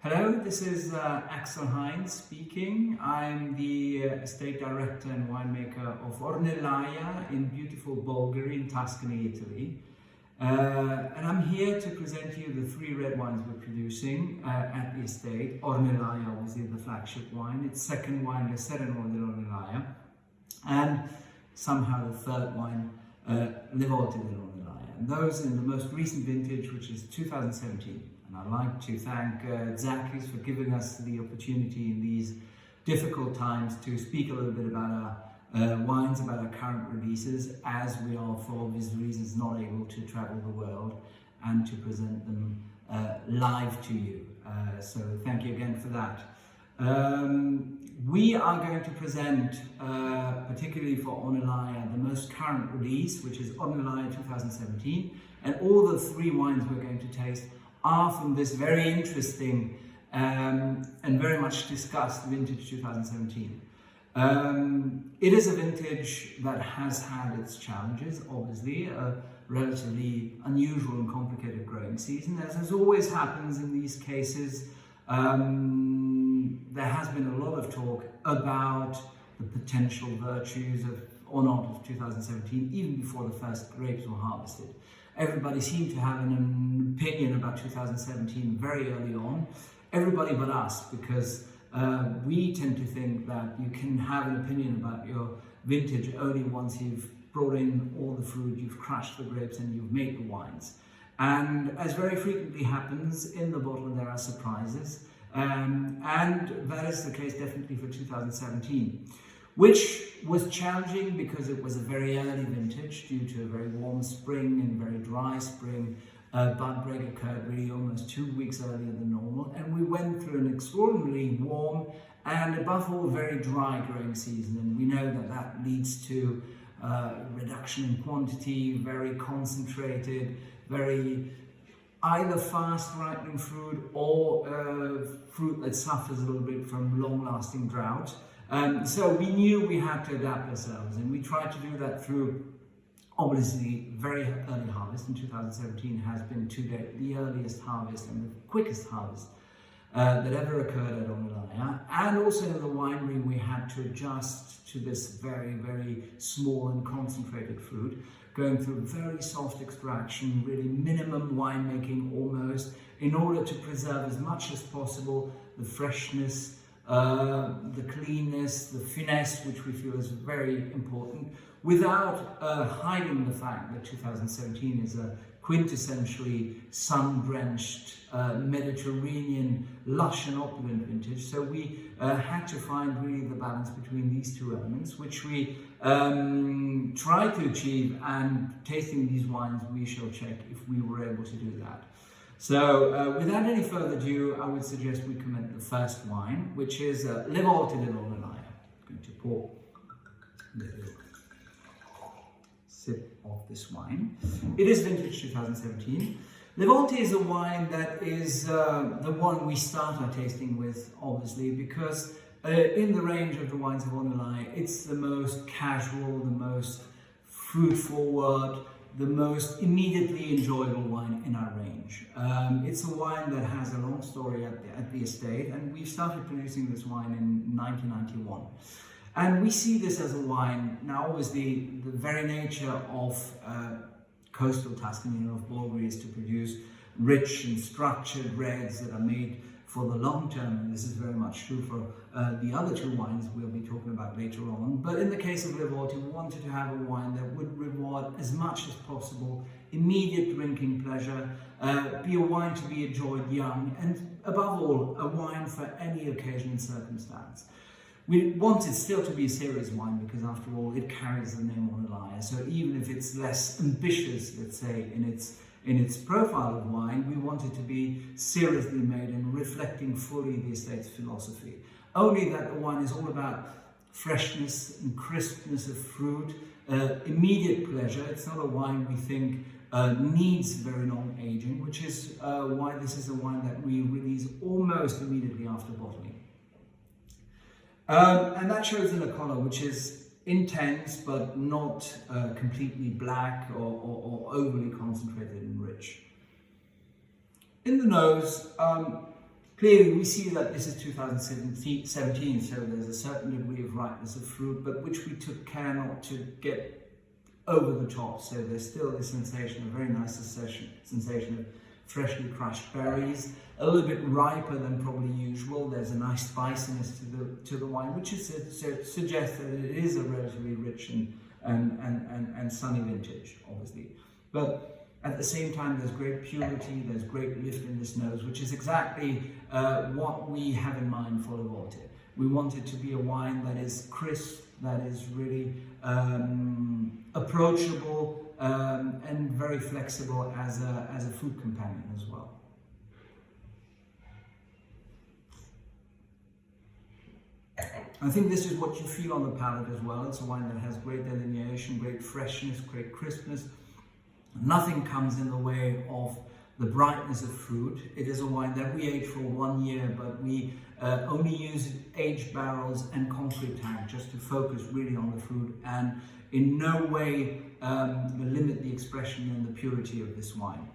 Hello, this is Axel Heinz speaking. I'm the Estate Director and Winemaker of Ornellaia in beautiful Bolgheri in Tuscany, Italy. And I'm here to present you the three red wines we're producing at the estate. Ornellaia, obviously the flagship wine. Its second wine, the Serenore dell'Ornellaia. And somehow the third wine, Le Volte dell'Ornellaia. And those in the most recent vintage, which is 2017. And I'd like to thank Zakis for giving us the opportunity in these difficult times to speak a little bit about our wines, about our current releases, as we are, for obvious reasons, not able to travel the world and to present them live to you. So thank you again for that. We are going to present, particularly for Ornellaia, the most current release, which is Ornellaia 2017, and all the three wines we're going to taste are from this very interesting and very much discussed vintage 2017. It is a vintage that has had its challenges, obviously, a relatively unusual and complicated growing season. As always happens in these cases, there has been a lot of talk about the potential virtues of, or not, of 2017, even before the first grapes were harvested. Everybody seemed to have an opinion about 2017 very early on, everybody but us, because we tend to think that you can have an opinion about your vintage only once you've brought in all the fruit, you've crushed the grapes and you've made the wines. And as very frequently happens, in the bottle there are surprises, and that is the case definitely for 2017. Which was challenging because it was a very early vintage due to a very warm spring and very dry spring. Bud break occurred really almost 2 weeks earlier than normal, and we went through an extraordinarily warm and above all very dry growing season, and we know that that leads to reduction in quantity, very concentrated, very either fast ripening fruit or fruit that suffers a little bit from long-lasting drought. So we knew we had to adapt ourselves, and we tried to do that through obviously very early harvest. In 2017 has been to date the earliest harvest and the quickest harvest that ever occurred at Ornellaia. And also in the winery we had to adjust to this very, very small and concentrated fruit, going through very soft extraction, really minimum winemaking almost, in order to preserve as much as possible the freshness, the cleanness, the finesse, which we feel is very important, without hiding the fact that 2017 is a quintessentially sun-drenched Mediterranean, lush and opulent vintage. So we had to find really the balance between these two elements, which we tried to achieve, and tasting these wines we shall check if we were able to do that. So, without any further ado, I would suggest we commence the first wine, which is Le Volte dell'Ornellaia. I'm going to pour a little sip of this wine. It is vintage 2017. Le Volte is a wine that is the one we start our tasting with, obviously, because in the range of the wines of Ornellaia, it's the most casual, the most fruit-forward, the most immediately enjoyable wine in our range. It's a wine that has a long story at the estate, and we started producing this wine in 1991. And we see this as a wine, now obviously the very nature of coastal Tuscany and of Bolgheri is to produce rich and structured reds that are made for the long term, and this is very much true for the other two wines we'll be talking about later on. But in the case of Le Volte, we wanted to have a wine that would reward as much as possible immediate drinking pleasure, be a wine to be enjoyed young, and above all, a wine for any occasion and circumstance. We wanted still to be a serious wine because, after all, it carries the name Ornellaia. So even if it's less ambitious, let's say, in its profile of wine, we wanted to be seriously made and reflecting fully the estate's philosophy. Only that the wine is all about freshness and crispness of fruit, immediate pleasure. It's not a wine we think needs very long aging, which is why this is a wine that we release almost immediately after bottling. And that shows in the color, which is intense but not completely black or overly concentrated and rich. In the nose, Clearly, we see that this is 2017, so there's a certain degree of ripeness of fruit, but which we took care not to get over the top. So there's still this sensation, a very nice sensation of freshly crushed berries, a little bit riper than probably usual. There's a nice spiciness to the wine, which suggests that it is a relatively rich and sunny vintage, obviously. But at the same time, there's great purity, there's great lift in this nose, which is exactly what we have in mind for Le Volte. We want it to be a wine that is crisp, that is really approachable and very flexible as a food companion as well. I think this is what you feel on the palate as well. It's a wine that has great delineation, great freshness, great crispness. Nothing comes in the way of the brightness of fruit. It is a wine that we age for 1 year, but we only use aged barrels and concrete tank just to focus really on the fruit, and in no way limit the expression and the purity of this wine.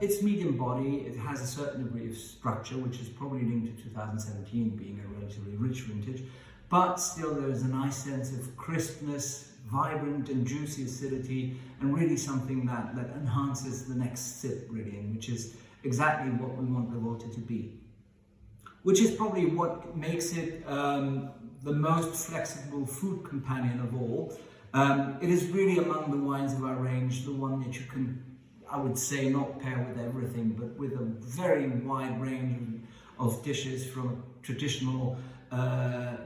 It's medium body, it has a certain degree of structure, which is probably linked to 2017 being a relatively rich vintage, but still there is a nice sense of crispness, vibrant and juicy acidity, and really something that enhances the next sip really, and which is exactly what we want Le Volte to be. Which is probably what makes it the most flexible food companion of all. It is really among the wines of our range, the one that you can, I would say, not pair with everything, but with a very wide range of dishes, from traditional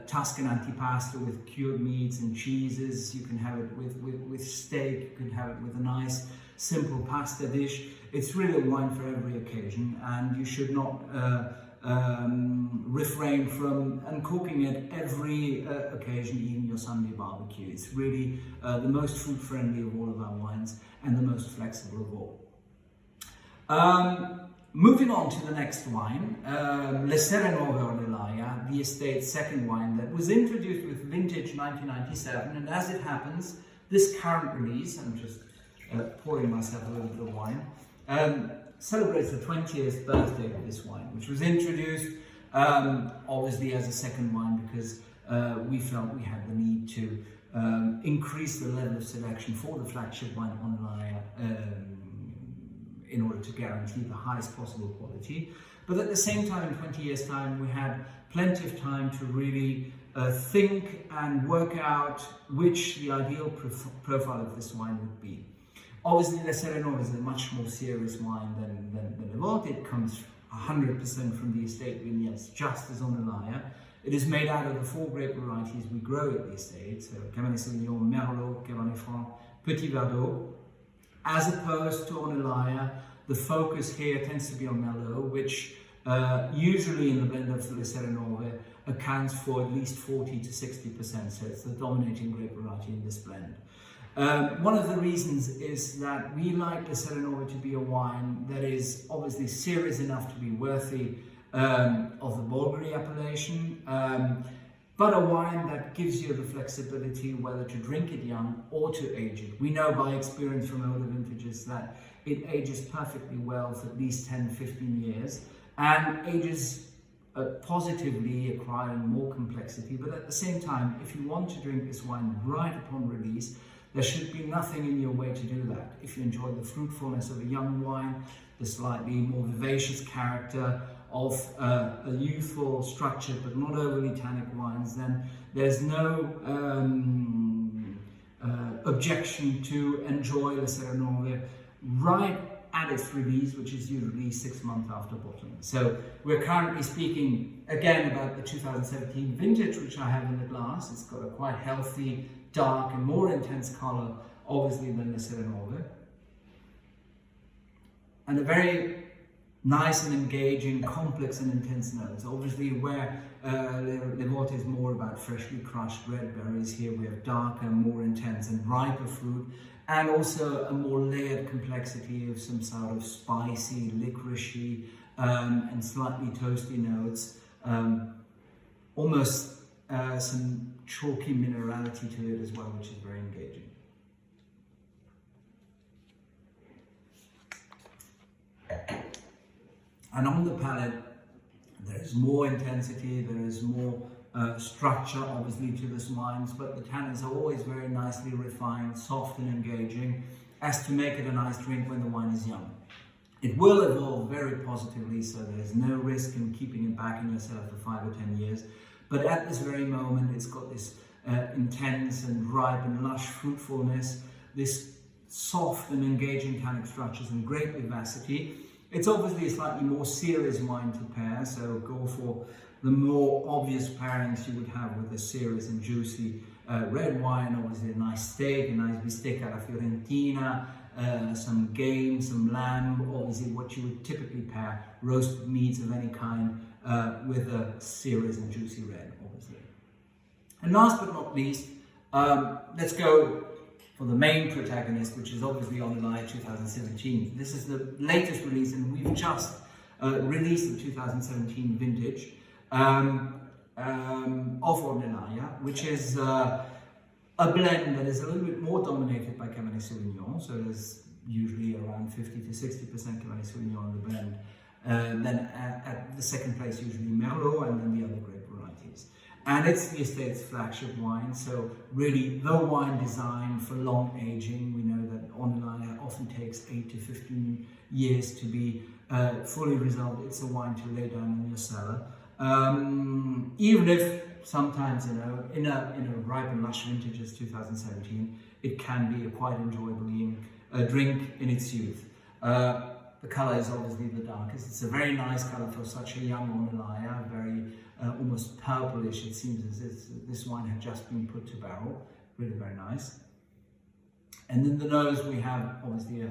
Tuscan antipasto with cured meats and cheeses. You can have it with steak, you can have it with a nice simple pasta dish. It's really a wine for every occasion, and you should not refrain from cooking it every occasion, even your Sunday barbecue. It's really the most food friendly of all of our wines and the most flexible of all. Moving on to the next wine, Le Serenove Ornellaia, the estate's second wine that was introduced with vintage 1997, and as it happens, this current release, I'm just pouring myself a little bit of wine, celebrates the 20th birthday of this wine, which was introduced obviously as a second wine because we felt we had the need to increase the level of selection for the flagship wine Ornellaia in order to guarantee the highest possible quality. But at the same time, in 20 years' time, we had plenty of time to really think and work out which the ideal profile of this wine would be. Obviously, Le Serenove is a much more serious wine than Le Volte. It comes 100% from the estate vineyards, just as Ornellaia. It is made out of the 4 grape varieties we grow at the estate, so Cabernet Sauvignon, Merlot, Cabernet Franc, Petit Verdot. As opposed to Ornellaia, the focus here tends to be on Merlot, which usually in the blend of Le Serenove accounts for at least 40 to 60%, so it's the dominating grape variety in this blend. One of the reasons is that we like Le Serenove to be a wine that is obviously serious enough to be worthy of the Bolgheri appellation, but a wine that gives you the flexibility whether to drink it young or to age it. We know by experience from older vintages that it ages perfectly well for at least 10-15 years and ages positively, acquiring more complexity. But at the same time, if you want to drink this wine right upon release, there should be nothing in your way to do that. If you enjoy the fruitfulness of a young wine, the slightly more vivacious character of a youthful, structured but not overly tannic wines, then there's no objection to enjoy Le Serenove right at its release, which is usually 6 months after bottling. So we're currently speaking again about the 2017 vintage, which I have in the glass. It's got a quite healthy, dark and more intense color, obviously, than Le Serenove. And a very nice and engaging, complex and intense notes. Obviously, where Le Volte is more about freshly crushed red berries, here we have darker, more intense and riper fruit, and also a more layered complexity of some sort of spicy, licoricey, and slightly toasty notes. Almost some chalky minerality to it as well, which is very engaging. And on the palate, There is more intensity, there is more structure obviously to this wines, but the tannins are always very nicely refined, soft and engaging, as to make it a nice drink when the wine is young. It will evolve very positively, so there's no risk in keeping it back in your cellar for 5 or 10 years. But at this very moment, it's got this intense and ripe and lush fruitfulness, this soft and engaging tannic structures and great vivacity. It's obviously a slightly more serious wine to pair, so go for the more obvious pairings you would have with a serious and juicy red wine. Obviously a nice steak, a nice bistecca alla fiorentina, some game, some lamb, obviously what you would typically pair roasted meats of any kind with a serious and juicy red, obviously. And last but not least, let's go for the main protagonist, which is obviously Ornellaia 2017. This is the latest release, and we've just released the 2017 vintage of Ornellaia, which is a blend that is a little bit more dominated by Cabernet Sauvignon. So there's usually around 50 to 60% Cabernet Sauvignon in the blend. Then at the second place, usually Merlot, and then the other grape varieties. And it's the estate's flagship wine, so really the wine designed for long aging. We know that Ornellaia often takes 8 to 15 years to be fully resolved. It's a wine to lay down in your cellar. Even if sometimes, you know, in a ripe and lush vintage as 2017, it can be a quite enjoyable drink in its youth. The color is obviously the darkest. It's a very nice color for such a young Ornellaia, very almost purplish. It seems as if this wine had just been put to barrel. Really very nice. And in the nose we have obviously a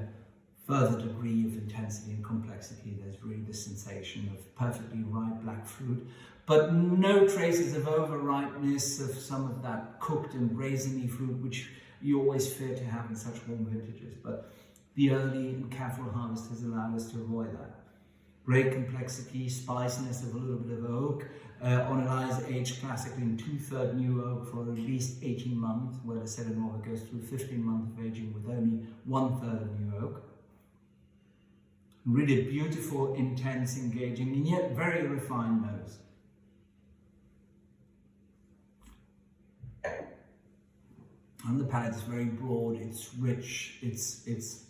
further degree of intensity and complexity. There's really the sensation of perfectly ripe black fruit, but no traces of over-ripeness, of some of that cooked and raisiny fruit, which you always fear to have in such warm vintages. But the early and careful harvest has allowed us to avoid that. Great complexity, spiciness of a little bit of oak. Ornellaia is aged classically in 2/3 new oak for at least 18 months, where the Celler Nuova goes through 15 months of aging with only 1/3 of new oak. Really beautiful, intense, engaging, and yet very refined nose. And the palate is very broad, it's rich, it's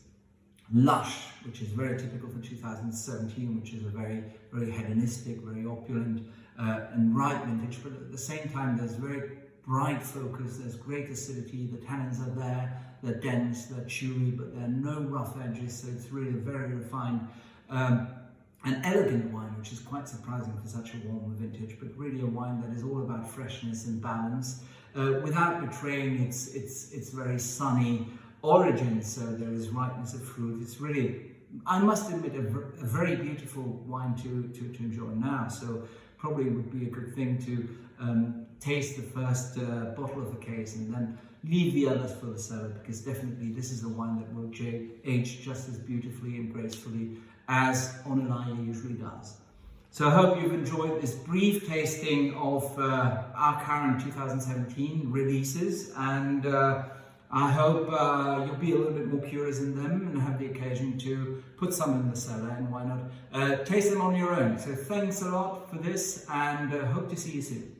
lush, which is very typical for 2017, which is a very, very hedonistic, very opulent and ripe vintage. But at the same time, there's very bright focus, there's great acidity, the tannins are there, they're dense, they're chewy, but there are no rough edges, so it's really a very refined and elegant wine, which is quite surprising for such a warm vintage, but really a wine that is all about freshness and balance, without betraying its very sunny origins. So there is ripeness of fruit. It's really, I must admit, a very beautiful wine to enjoy now. So probably would be a good thing to taste the first bottle of the case and then leave the others for the cellar, because definitely this is a wine that will age just as beautifully and gracefully as Ornellaia usually does. So I hope you've enjoyed this brief tasting of our current 2017 releases, and I hope you'll be a little bit more curious in them and have the occasion to put some in the cellar, and why not taste them on your own. So thanks a lot for this, and hope to see you soon.